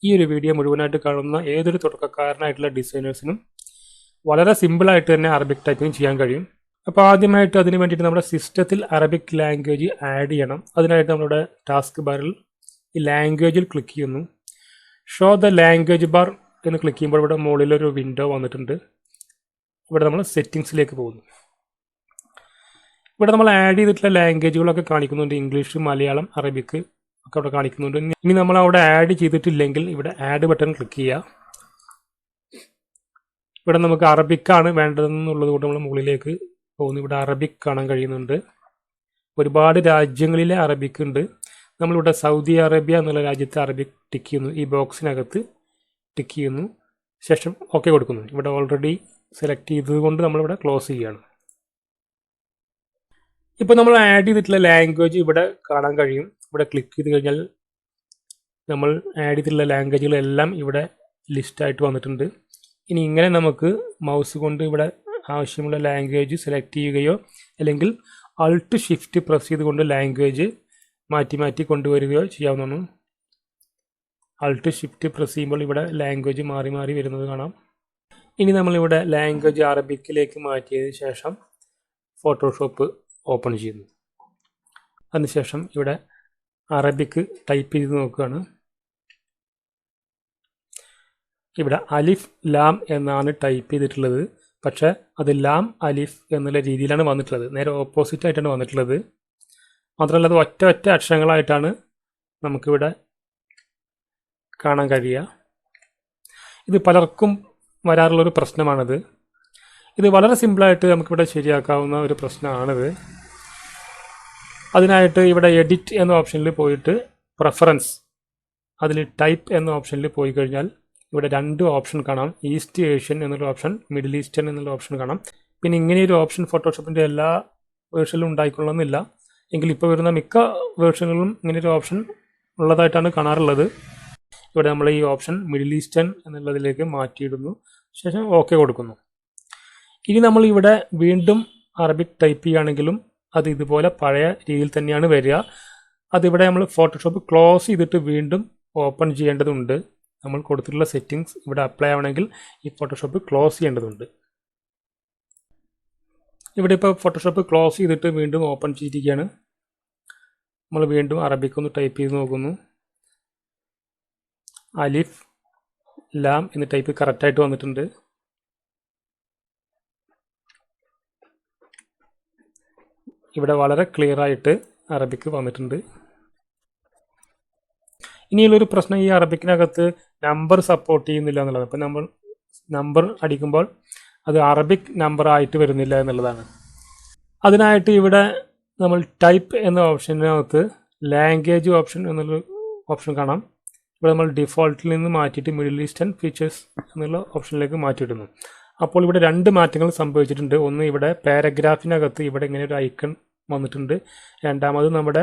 ഈ ഒരു വീഡിയോ മുഴുവനായിട്ട് കാണുന്ന ഏതൊരു തുടക്കക്കാരനായിട്ടുള്ള ഡിസൈനേഴ്സിനും വളരെ സിമ്പിളായിട്ട് തന്നെ അറബിക് ടൈപ്പിംഗ് ചെയ്യാൻ കഴിയും. അപ്പോൾ ആദ്യമായിട്ട് അതിന് വേണ്ടിയിട്ട് നമ്മുടെ സിസ്റ്റത്തിൽ അറബിക് ലാംഗ്വേജ് ആഡ് ചെയ്യണം. അതിനായിട്ട് നമ്മുടെ ടാസ്ക് ബാറിൽ ഈ ലാംഗ്വേജിൽ ക്ലിക്ക് ചെയ്യുന്നു. ഷോ ദ ലാംഗ്വേജ് ബാർ എന്ന് ക്ലിക്ക് ചെയ്യുമ്പോൾ ഇവിടെ മുകളിലൊരു വിൻഡോ വന്നിട്ടുണ്ട്. ഇവിടെ നമ്മൾ സെറ്റിങ്സിലേക്ക് പോകുന്നു. ഇവിടെ നമ്മൾ ആഡ് ചെയ്തിട്ടുള്ള ലാംഗ്വേജുകളൊക്കെ കാണിക്കുന്നുണ്ട്. ഇംഗ്ലീഷ്, മലയാളം, അറബിക്ക് ഒക്കെ അവിടെ കാണിക്കുന്നുണ്ട്. ഇനി നമ്മൾ അവിടെ ആഡ് ചെയ്തിട്ടില്ലെങ്കിൽ ഇവിടെ ആഡ് ബട്ടൺ ക്ലിക്ക് ചെയ്യുക. ഇവിടെ നമുക്ക് അറബിക്കാണ് വേണ്ടതെന്നുള്ളത് കൊണ്ട് നമ്മൾ മുകളിലേക്ക് പോകുന്നു. ഇവിടെ അറബിക് കാണാൻ കഴിയുന്നുണ്ട്. ഒരുപാട് രാജ്യങ്ങളിലെ അറബിക് ഉണ്ട്. നമ്മളിവിടെ സൗദി അറേബ്യ എന്നുള്ള രാജ്യത്തെ അറബിക് ടിക്ക് ചെയ്യുന്നു. ഈ ബോക്സിനകത്ത് ടിക്ക് ചെയ്യുന്നു. ശേഷം ഓക്കെ കൊടുക്കുന്നു. ഇവിടെ ഓൾറെഡി സെലക്ട് ചെയ്തതുകൊണ്ട് നമ്മളിവിടെ ക്ലോസ് ചെയ്യുകയാണ്. ഇപ്പോൾ നമ്മൾ ആഡ് ചെയ്തിട്ടുള്ള ലാംഗ്വേജ് ഇവിടെ കാണാൻ കഴിയും. ഇവിടെ ക്ലിക്ക് ചെയ്ത് കഴിഞ്ഞാൽ നമ്മൾ ആഡ് ചെയ്തിട്ടുള്ള ലാംഗ്വേജുകളെല്ലാം ഇവിടെ ലിസ്റ്റായിട്ട് വന്നിട്ടുണ്ട്. ഇനി ഇങ്ങനെ നമുക്ക് മൗസ് കൊണ്ട് ഇവിടെ ആവശ്യമുള്ള ലാംഗ്വേജ് സെലക്ട് ചെയ്യുകയോ അല്ലെങ്കിൽ അൾട്ട് ഷിഫ്റ്റ് പ്രസ് ചെയ്തുകൊണ്ട് ലാംഗ്വേജ് മാറ്റി മാറ്റി കൊണ്ടുവരികയോ ചെയ്യാവുന്നതാണ്. അൾട്ട് ഷിഫ്റ്റ് പ്രസ് ചെയ്യുമ്പോൾ ഇവിടെ ലാംഗ്വേജ് മാറി മാറി വരുന്നത് കാണാം. ഇനി നമ്മളിവിടെ ലാംഗ്വേജ് അറബിക്കിലേക്ക് മാറ്റിയതിന് ശേഷം ഫോട്ടോഷോപ്പ് ഓപ്പൺ ചെയ്യുന്നു. അതിനുശേഷം ഇവിടെ അറബിക്ക് ടൈപ്പ് ചെയ്ത് നോക്കുകയാണ്. ഇവിടെ അലിഫ് ലാം എന്നാണ് ടൈപ്പ് ചെയ്തിട്ടുള്ളത്. പക്ഷേ അത് ലാം അലിഫ് എന്നുള്ള രീതിയിലാണ് വന്നിട്ടുള്ളത്. നേരെ ഓപ്പോസിറ്റ് ആയിട്ടാണ് വന്നിട്ടുള്ളത്. മാത്രമല്ല അത് ഒറ്റ ഒറ്റ അക്ഷരങ്ങളായിട്ടാണ് നമുക്കിവിടെ കാണാൻ കഴിയുക. ഇത് പലർക്കും വരാറുള്ളൊരു പ്രശ്നമാണിത്. ഇത് വളരെ സിമ്പിളായിട്ട് നമുക്കിവിടെ ശരിയാക്കാവുന്ന ഒരു പ്രശ്നമാണിത്. അതിനായിട്ട് ഇവിടെ എഡിറ്റ് എന്ന ഓപ്ഷനിൽ പോയിട്ട് പ്രിഫറൻസ് അതിൽ ടൈപ്പ് എന്ന ഓപ്ഷനിൽ പോയി കഴിഞ്ഞാൽ ഇവിടെ രണ്ട് ഓപ്ഷൻ കാണാം. ഈസ്റ്റ് ഏഷ്യൻ എന്നുള്ള ഓപ്ഷൻ, മിഡിൽ ഈസ്റ്റേൺ എന്നുള്ള ഓപ്ഷൻ കാണാം. പിന്നെ ഇങ്ങനെയൊരു ഓപ്ഷൻ ഫോട്ടോഷോപ്പിൻ്റെ എല്ലാ വേർഷനിലും ഉണ്ടായിക്കൊള്ളുന്നില്ല. എങ്കിൽ ഇപ്പോൾ വരുന്ന മിക്ക വേർഷനുകളിലും ഇങ്ങനെയൊരു ഓപ്ഷൻ ഉള്ളതായിട്ടാണ് കാണാറുള്ളത്. ഇവിടെ നമ്മൾ ഈ ഓപ്ഷൻ മിഡിൽ ഈസ്റ്റേൺ എന്നുള്ളതിലേക്ക് മാറ്റിയിടുന്നു. ശേഷം ഓക്കെ കൊടുക്കുന്നു. ഇനി നമ്മൾ ഇവിടെ വീണ്ടും അറബിക് ടൈപ്പ് ചെയ്യുകയാണെങ്കിലും അത് ഇതുപോലെ പഴയ രീതിയിൽ തന്നെയാണ് വരിക. അതിവിടെ നമ്മൾ ഫോട്ടോഷോപ്പ് ക്ലോസ് ചെയ്തിട്ട് വീണ്ടും ഓപ്പൺ ചെയ്യേണ്ടതുണ്ട്. നമ്മൾ കൊടുത്തിട്ടുള്ള സെറ്റിങ്സ് ഇവിടെ അപ്ലൈ ആവണമെങ്കിൽ ഈ ഫോട്ടോഷോപ്പ് ക്ലോസ് ചെയ്യേണ്ടതുണ്ട്. ഇവിടെ ഇപ്പോൾ ഫോട്ടോഷോപ്പ് ക്ലോസ് ചെയ്തിട്ട് വീണ്ടും ഓപ്പൺ ചെയ്തിരിക്കുകയാണ്. നമ്മൾ വീണ്ടും അറബിക് ഒന്ന് ടൈപ്പ് ചെയ്ത് നോക്കുന്നു. അലിഫ് ലാം എന്ന് ടൈപ്പ് കറക്റ്റായിട്ട് വന്നിട്ടുണ്ട്. ഇവിടെ വളരെ ക്ലിയർ ആയിട്ട് അറബിക്ക് വന്നിട്ടുണ്ട്. ഇനിയുള്ളൊരു പ്രശ്നം ഈ അറബിക്കിനകത്ത് നമ്പർ സപ്പോർട്ട് ചെയ്യുന്നില്ല എന്നുള്ളതാണ്. അപ്പോൾ നമ്മൾ നമ്പർ അടിക്കുമ്പോൾ അത് അറബിക് നമ്പർ ആയിട്ട് വരുന്നില്ല എന്നുള്ളതാണ്. അതിനായിട്ട് ഇവിടെ നമ്മൾ ടൈപ്പ് എന്ന ഓപ്ഷനകത്ത് ലാംഗ്വേജ് ഓപ്ഷൻ എന്നുള്ള ഓപ്ഷൻ കാണാം. ഇവിടെ നമ്മൾ ഡിഫോൾട്ടിൽ നിന്ന് മാറ്റിയിട്ട് മിഡിൽ ഈസ്റ്റേൺ ഫീച്ചേഴ്സ് എന്നുള്ള ഓപ്ഷനിലേക്ക് മാറ്റിയിടുന്നു. അപ്പോൾ ഇവിടെ രണ്ട് മാറ്റങ്ങൾ സംഭവിച്ചിട്ടുണ്ട്. ഒന്ന് ഇവിടെ പാരഗ്രാഫിനകത്ത് ഇവിടെ ഇങ്ങനെ ഒരു ഐക്കൺ വന്നിട്ടുണ്ട്. രണ്ടാമത് നമ്മുടെ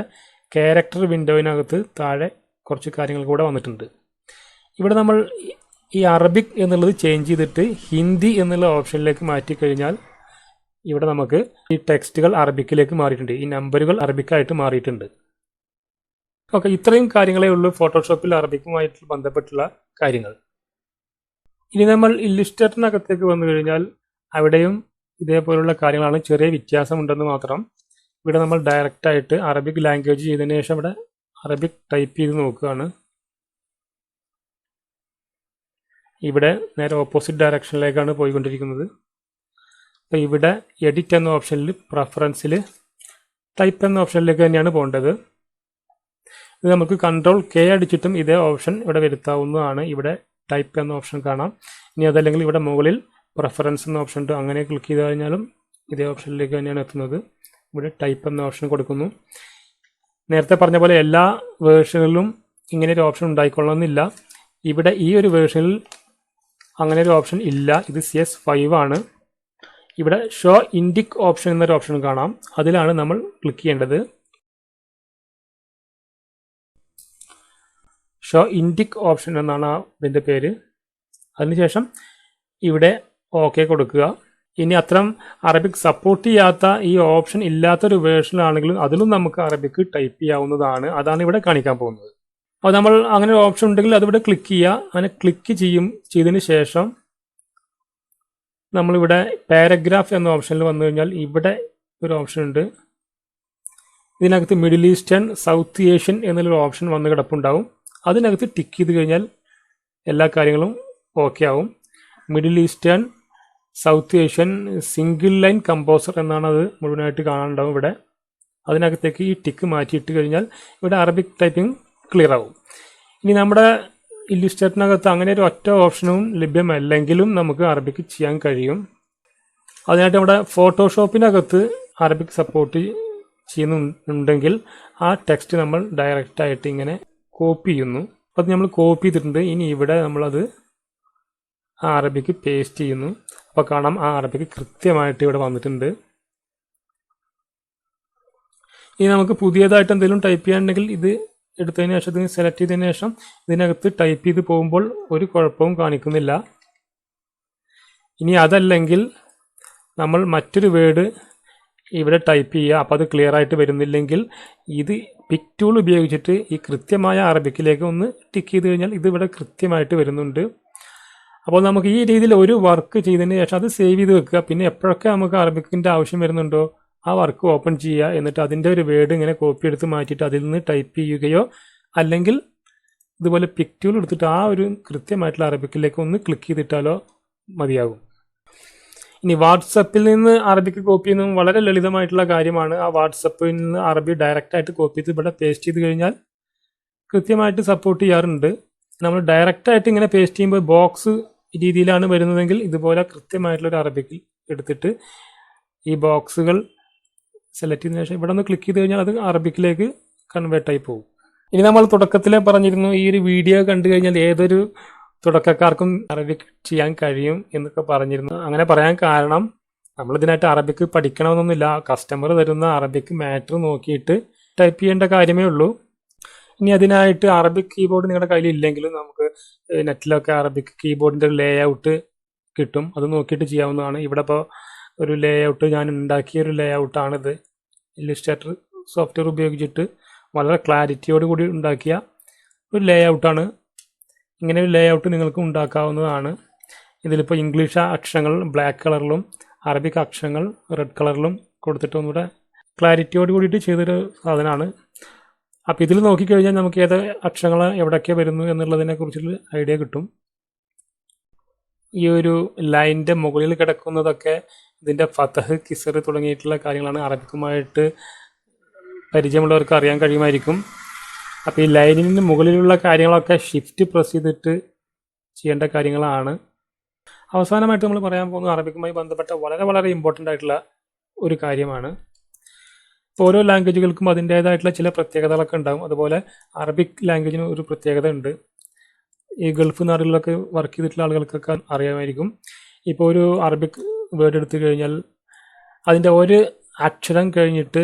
ക്യാരക്ടർ വിൻഡോയിനകത്ത് താഴെ കുറച്ച് കാര്യങ്ങൾ കൂടെ വന്നിട്ടുണ്ട്. ഇവിടെ നമ്മൾ ഈ അറബിക് എന്നുള്ളത് ചേഞ്ച് ചെയ്തിട്ട് ഹിന്ദി എന്നുള്ള ഓപ്ഷനിലേക്ക് മാറ്റിക്കഴിഞ്ഞാൽ ഇവിടെ നമുക്ക് ഈ ടെക്സ്റ്റുകൾ അറബിക്കിലേക്ക് മാറിയിട്ടുണ്ട്. ഈ നമ്പറുകൾ അറബിക്കായിട്ട് മാറിയിട്ടുണ്ട്. ഓക്കെ, ഇത്രയും കാര്യങ്ങളേ ഉള്ളൂ ഫോട്ടോഷോപ്പിൽ അറബിക്കുമായിട്ട് ബന്ധപ്പെട്ടുള്ള കാര്യങ്ങൾ. ഇനി നമ്മൾ ഇല്ലുസ്ട്രേറ്ററിനകത്തേക്ക് വന്നു കഴിഞ്ഞാൽ അവിടെയും ഇതേപോലുള്ള കാര്യങ്ങളാണ്. ചെറിയ വ്യത്യാസമുണ്ടെന്ന് മാത്രം. ഇവിടെ നമ്മൾ ഡയറക്റ്റായിട്ട് അറബിക് ലാംഗ്വേജ് ചെയ്തതിന് ശേഷം ഇവിടെ അറബിക് ടൈപ്പ് ചെയ്ത് നോക്കുകയാണ്. ഇവിടെ നേരെ ഓപ്പോസിറ്റ് ഡയറക്ഷനിലേക്കാണ് പോയിക്കൊണ്ടിരിക്കുന്നത്. അപ്പോൾ ഇവിടെ എഡിറ്റ് എന്ന ഓപ്ഷനിൽ പ്രിഫറൻസിൽ ടൈപ്പ് എന്ന ഓപ്ഷനിലേക്ക് തന്നെയാണ് പോകേണ്ടത്. ഇത് നമുക്ക് Ctrl+K അടിച്ചിട്ടും ഇതേ ഓപ്ഷൻ ഇവിടെ വരുത്താവുന്നതാണ്. ഇവിടെ ടൈപ്പ് എന്ന ഓപ്ഷൻ കാണാം. ഇനി അതല്ലെങ്കിൽ ഇവിടെ മുകളിൽ പ്രിഫറൻസ് എന്ന ഓപ്ഷൻ ഉണ്ട്. അങ്ങനെ ക്ലിക്ക് ചെയ്ത് കഴിഞ്ഞാലും ഇതേ ഓപ്ഷനിലേക്ക് തന്നെയാണ് എത്തുന്നത്. ഇവിടെ ടൈപ്പ് എന്ന ഓപ്ഷൻ കൊടുക്കുന്നു. നേരത്തെ പറഞ്ഞ പോലെ എല്ലാ വേർഷനിലും ഇങ്ങനെ ഒരു ഓപ്ഷൻ ഉണ്ടായിക്കൊള്ളണമെന്നില്ല. ഇവിടെ ഈ ഒരു വേർഷനിൽ അങ്ങനെ ഒരു ഓപ്ഷൻ ഇല്ല. ഇത് CS5 ആണ്. ഇവിടെ ഷോ ഇൻഡിക് ഓപ്ഷൻ എന്നൊരു ഓപ്ഷൻ കാണാം. അതിലാണ് നമ്മൾ ക്ലിക്ക് ചെയ്യേണ്ടത്. ഷോ ഇൻഡിക് ഓപ്ഷൻ എന്നാണ് ഇതിൻ്റെ പേര്. അതിനുശേഷം ഇവിടെ ഓക്കെ കൊടുക്കുക. ഇനി അത്തരം അറബിക് സപ്പോർട്ട് ചെയ്യാത്ത ഈ ഓപ്ഷൻ ഇല്ലാത്തൊരു വേർഷനാണെങ്കിലും അതിലും നമുക്ക് അറബിക്ക് ടൈപ്പ് ചെയ്യാവുന്നതാണ്. അതാണ് ഇവിടെ കാണിക്കാൻ പോകുന്നത്. അപ്പോൾ നമ്മൾ അങ്ങനെ ഒരു ഓപ്ഷൻ ഉണ്ടെങ്കിൽ അതിവിടെ ക്ലിക്ക് ചെയ്യുക. അങ്ങനെ ക്ലിക്ക് ചെയ്തതിന് ശേഷം നമ്മളിവിടെ പാരഗ്രാഫ് എന്ന ഓപ്ഷനിൽ വന്നു കഴിഞ്ഞാൽ ഇവിടെ ഒരു ഓപ്ഷൻ ഉണ്ട്. ഇതിനകത്ത് മിഡിൽ ഈസ്റ്റേൺ, സൗത്ത് ഏഷ്യൻ എന്നുള്ളൊരു ഓപ്ഷൻ വന്ന് കിടപ്പുണ്ടാവും. അതിനകത്ത് ടിക്ക് ചെയ്ത് കഴിഞ്ഞാൽ എല്ലാ കാര്യങ്ങളും ഓക്കെ ആവും. Middle eastern, south Asian, single line composer എന്നാണ് അത് മുഴുവനായിട്ട് കാണാനുണ്ടാവും ഇവിടെ. അതിനകത്തേക്ക് ഈ ടിക്ക് മാറ്റിയിട്ട് കഴിഞ്ഞാൽ ഇവിടെ അറബിക് ടൈപ്പിംഗ് ക്ലിയർ ആവും. ഇനി നമ്മുടെ ഇല്ലുസ്ട്രേറ്ററിനകത്ത് അങ്ങനെ ഒരു ഒറ്റ ഓപ്ഷനും ലഭ്യമല്ലെങ്കിലും നമുക്ക് അറബിക് ചെയ്യാൻ കഴിയും. അതിനായിട്ട് നമ്മുടെ ഫോട്ടോഷോപ്പിനകത്ത് അറബിക് സപ്പോർട്ട് ചെയ്യുന്നുണ്ടെങ്കിൽ ആ ടെക്സ്റ്റ് നമ്മൾ ഡയറക്റ്റായിട്ട് ഇങ്ങനെ കോപ്പി ചെയ്യുന്നു. അപ്പോൾ നമ്മൾ കോപ്പി ചെയ്തിട്ടുണ്ട്. ഇനി ഇവിടെ നമ്മളത് ആ അറബിക്ക് പേസ്റ്റ് ചെയ്യുന്നു. അപ്പോൾ കാണാം ആ അറബിക്ക് കൃത്യമായിട്ട് ഇവിടെ വന്നിട്ടുണ്ട്. ഇനി നമുക്ക് പുതിയതായിട്ട് എന്തെങ്കിലും ടൈപ്പ് ചെയ്യാനുണ്ടെങ്കിൽ ഇത് എടുത്തതിന് ശേഷം ഇതിന് സെലക്ട് ചെയ്തതിന് ശേഷം ഇതിനകത്ത് ടൈപ്പ് ചെയ്ത് പോകുമ്പോൾ ഒരു കുഴപ്പവും കാണിക്കുന്നില്ല. ഇനി അതല്ലെങ്കിൽ നമ്മൾ മറ്റൊരു വേർഡ് ഇവിടെ ടൈപ്പ് ചെയ്യുക. അപ്പോൾ അത് ക്ലിയർ ആയിട്ട് വരുന്നില്ലെങ്കിൽ ഇത് പിക് ടൂൾ ഉപയോഗിച്ചിട്ട് ഈ കൃത്യമായ അറബിക്കിലേക്ക് ഒന്ന് ടിക്ക് ചെയ്ത് കഴിഞ്ഞാൽ ഇത് ഇവിടെ കൃത്യമായിട്ട് വരുന്നുണ്ട്. അപ്പോൾ നമുക്ക് ഈ രീതിയിൽ ഒരു വർക്ക് ചെയ്തതിന് ശേഷം അത് സേവ് ചെയ്ത് വെക്കുക. പിന്നെ എപ്പോഴൊക്കെ നമുക്ക് അറബിക്കിൻ്റെ ആവശ്യം വരുന്നുണ്ടോ ആ വർക്ക് ഓപ്പൺ ചെയ്യുക. എന്നിട്ട് അതിൻ്റെ ഒരു വേർഡ് ഇങ്ങനെ കോപ്പി എടുത്ത് മാറ്റിയിട്ട് അതിൽ നിന്ന് ടൈപ്പ് ചെയ്യുകയോ അല്ലെങ്കിൽ ഇതുപോലെ പിക് ടൂൾ എടുത്തിട്ട് ആ ഒരു കൃത്യമായിട്ടുള്ള അറബിക്കിലേക്ക് ഒന്ന് ക്ലിക്ക് ചെയ്തിട്ടാലോ മതിയാകും. ഇനി വാട്സപ്പിൽ നിന്ന് അറബിക്ക് കോപ്പി ചെയ്യുന്നതും വളരെ ലളിതമായിട്ടുള്ള കാര്യമാണ്. ആ വാട്സപ്പിൽ നിന്ന് അറബി ഡയറക്റ്റായിട്ട് കോപ്പി ചെയ്ത് ഇവിടെ പേസ്റ്റ് ചെയ്ത് കഴിഞ്ഞാൽ കൃത്യമായിട്ട് സപ്പോർട്ട് ചെയ്യാറുണ്ട്. നമ്മൾ ഡയറക്റ്റായിട്ട് ഇങ്ങനെ പേസ്റ്റ് ചെയ്യുമ്പോൾ ബോക്സ് രീതിയിലാണ് വരുന്നതെങ്കിൽ ഇതുപോലെ കൃത്യമായിട്ടുള്ളൊരു അറബിക്ക് എടുത്തിട്ട് ഈ ബോക്സുകൾ സെലക്ട് ചെയ്തതിനു ശേഷം ഇവിടെ ഒന്ന് ക്ലിക്ക് ചെയ്ത് കഴിഞ്ഞാൽ അത് അറബിക്കിലേക്ക് കൺവേർട്ടായി പോകും. ഇനി നമ്മൾ തുടക്കത്തിലെ പറഞ്ഞിരുന്നു ഈ ഒരു വീഡിയോ കണ്ടു കഴിഞ്ഞാൽ ഏതൊരു തുടക്കക്കാർക്കും അറബിക് ചെയ്യാൻ കഴിയും എന്നൊക്കെ പറഞ്ഞിരുന്നു. അങ്ങനെ പറയാൻ കാരണം നമ്മളിതിനായിട്ട് അറബിക്ക് പഠിക്കണമെന്നൊന്നുമില്ല. കസ്റ്റമർ തരുന്ന അറബിക് മാറ്റർ നോക്കിയിട്ട് ടൈപ്പ് ചെയ്യേണ്ട കാര്യമേ ഉള്ളൂ. ഇനി അതിനായിട്ട് അറബിക് കീബോർഡ് നിങ്ങളുടെ കയ്യിൽ ഇല്ലെങ്കിലും നമുക്ക് നെറ്റിലൊക്കെ അറബിക് കീബോർഡിൻ്റെ ഒരു ലേ ഔട്ട് കിട്ടും. അത് നോക്കിയിട്ട് ചെയ്യാവുന്നതാണ്. ഇവിടെ ഇപ്പോൾ ഒരു ലേ ഔട്ട് ഞാൻ ഉണ്ടാക്കിയ ഒരു ലേ ഔട്ടാണിത്. ഇല്ലുസ്ട്രേറ്റർ സോഫ്റ്റ്വെയർ ഉപയോഗിച്ചിട്ട് വളരെ ക്ലാരിറ്റിയോട് കൂടി ഉണ്ടാക്കിയ ഒരു ലേ ഔട്ടാണ്. ഇങ്ങനെ ഒരു ലേ ഔട്ട് നിങ്ങൾക്ക് ഉണ്ടാക്കാവുന്നതാണ്. ഇതിലിപ്പോൾ ഇംഗ്ലീഷ് അക്ഷരങ്ങൾ ബ്ലാക്ക് കളറിലും അറബിക് അക്ഷരങ്ങൾ റെഡ് കളറിലും കൊടുത്തിട്ട് ഒന്നുകൂടെ ക്ലാരിറ്റിയോട് കൂടിയിട്ട് ചെയ്തൊരു സാധനമാണ്. അപ്പോൾ ഇതിൽ നോക്കിക്കഴിഞ്ഞാൽ നമുക്ക് ഏത് അക്ഷരങ്ങൾ എവിടെയൊക്കെ വരുന്നു എന്നുള്ളതിനെ കുറിച്ചുള്ള ഐഡിയ കിട്ടും. ഈ ഒരു ലൈനിൻ്റെ മുകളിൽ കിടക്കുന്നതൊക്കെ ഇതിൻ്റെ ഫതഹ്, കിസർ തുടങ്ങിയിട്ടുള്ള കാര്യങ്ങളാണ്. അറബിക്കുമായിട്ട് പരിചയമുള്ളവർക്ക് അറിയാൻ കഴിയുമായിരിക്കും. അപ്പോൾ ഈ ലൈനിന് മുകളിലുള്ള കാര്യങ്ങളൊക്കെ ഷിഫ്റ്റ് പ്രസ് ചെയ്തിട്ട് ചെയ്യേണ്ട കാര്യങ്ങളാണ്. അവസാനമായിട്ട് നമ്മൾ പറയാൻ പോകുന്നത് അറബിക്കുമായി ബന്ധപ്പെട്ട വളരെ വളരെ ഇമ്പോർട്ടൻ്റ് ആയിട്ടുള്ള ഒരു കാര്യമാണ്. ഇപ്പോൾ ഓരോ ലാംഗ്വേജുകൾക്കും അതിൻ്റേതായിട്ടുള്ള ചില പ്രത്യേകതകളൊക്കെ ഉണ്ടാകും. അതുപോലെ അറബിക് ലാംഗ്വേജിന് ഒരു പ്രത്യേകത ഉണ്ട്. ഈ ഗൾഫ് നാടുകളിലൊക്കെ വർക്ക് ചെയ്തിട്ടുള്ള ആളുകൾക്കൊക്കെ അറിയാമായിരിക്കും. ഇപ്പോൾ ഒരു അറബിക് വേർഡ് എടുത്തു കഴിഞ്ഞാൽ അതിൻ്റെ ഒരു അക്ഷരം കഴിഞ്ഞിട്ട്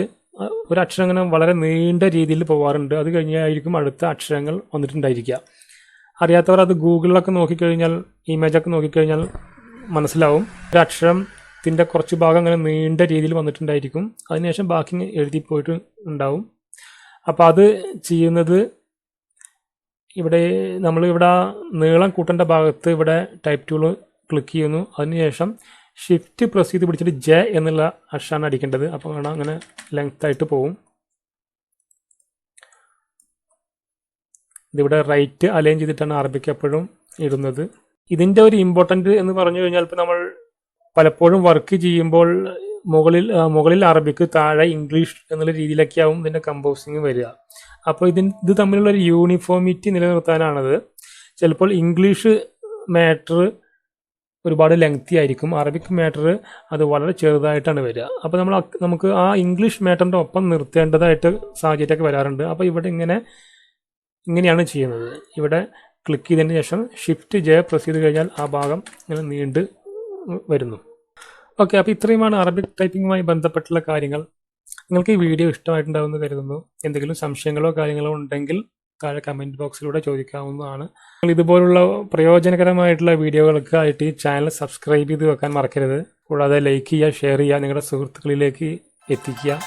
ഒരു അക്ഷരം അങ്ങനെ വളരെ നീണ്ട രീതിയിൽ പോകാറുണ്ട്. അത് കഴിഞ്ഞായിരിക്കും അടുത്ത അക്ഷരങ്ങൾ വന്നിട്ടുണ്ടായിരിക്കുക. അറിയാത്തവർ അത് ഗൂഗിളിലൊക്കെ നോക്കിക്കഴിഞ്ഞാൽ ഇമേജൊക്കെ നോക്കിക്കഴിഞ്ഞാൽ മനസ്സിലാവും. ഒരു അക്ഷരത്തിൻ്റെ കുറച്ച് ഭാഗം അങ്ങനെ നീണ്ട രീതിയിൽ വന്നിട്ടുണ്ടായിരിക്കും. അതിനുശേഷം ബാക്കി എഴുതി പോയിട്ട് ഉണ്ടാവും. അപ്പോൾ അത് ചെയ്യുന്നത് ഇവിടെ നമ്മളിവിടെ നീളം കൂട്ടേണ്ട ഭാഗത്ത് ഇവിടെ ടൈപ്പ് ടൂൾ ക്ലിക്ക് ചെയ്യുന്നു. അതിനുശേഷം ഷിഫ്റ്റ് പ്രസ് ചെയ്ത് പിടിച്ചിട്ട് ജെ എന്നുള്ള അക്ഷരമാണ് അടിക്കേണ്ടത്. അപ്പോൾ കാണാം അങ്ങനെ ലെങ്ത് ആയിട്ട് പോവും. ഇതിവിടെ റൈറ്റ് അലൈൻ ചെയ്തിട്ടാണ് അറബിക്ക് എപ്പോഴും ഇടുന്നത്. ഇതിൻ്റെ ഒരു ഇമ്പോർട്ടൻ്റ് എന്ന് പറഞ്ഞു കഴിഞ്ഞാൽ ഇപ്പോൾ നമ്മൾ പലപ്പോഴും വർക്ക് ചെയ്യുമ്പോൾ മുകളിൽ അറബിക്ക് താഴെ ഇംഗ്ലീഷ് എന്നുള്ള രീതിയിലൊക്കെ ആവും ഇതിൻ്റെ കമ്പോസിങ് വരിക. അപ്പോൾ ഇത് തമ്മിലുള്ള ഒരു യൂണിഫോമിറ്റി നിലനിർത്താനാണത്. ചിലപ്പോൾ ഇംഗ്ലീഷ് മാറ്റർ ഒരുപാട് ലെങ്തി ആയിരിക്കും, അറബിക് മാറ്റർ അത് വളരെ ചെറുതായിട്ടാണ് വരിക. അപ്പോൾ നമുക്ക് ആ ഇംഗ്ലീഷ് മാറ്ററിൻ്റെ ഒപ്പം നിർത്തേണ്ടതായിട്ട് സാഹചര്യമൊക്കെ വരാറുണ്ട്. അപ്പോൾ ഇവിടെ ഇങ്ങനെയാണ് ചെയ്യുന്നത്. ഇവിടെ ക്ലിക്ക് ചെയ്തതിന് ശേഷം ഷിഫ്റ്റ് ജെ പ്രസ് ചെയ്ത് കഴിഞ്ഞാൽ ആ ഭാഗം ഇങ്ങനെ നീണ്ട് വരുന്നു. ഓക്കെ, അപ്പോൾ ഇത്രയുമാണ് അറബിക് ടൈപ്പിങ്ങുമായി ബന്ധപ്പെട്ടുള്ള കാര്യങ്ങൾ. നിങ്ങൾക്ക് ഈ വീഡിയോ ഇഷ്ടമായിട്ടുണ്ടാവുമെന്ന് കരുതുന്നു. എന്തെങ്കിലും സംശയങ്ങളോ കാര്യങ്ങളോ ഉണ്ടെങ്കിൽ താഴെ കമൻറ്റ് ബോക്സിലൂടെ ചോദിക്കാവുന്നതാണ്. നിങ്ങൾ ഇതുപോലുള്ള പ്രയോജനകരമായിട്ടുള്ള വീഡിയോകൾക്കായിട്ട് ഈ ചാനൽ സബ്സ്ക്രൈബ് ചെയ്ത് വെക്കാൻ മറക്കരുത്. കൂടാതെ ലൈക്ക് ചെയ്യുക, ഷെയർ ചെയ്യുക, നിങ്ങളുടെ സുഹൃത്തുക്കളിലേക്ക് എത്തിക്കുക.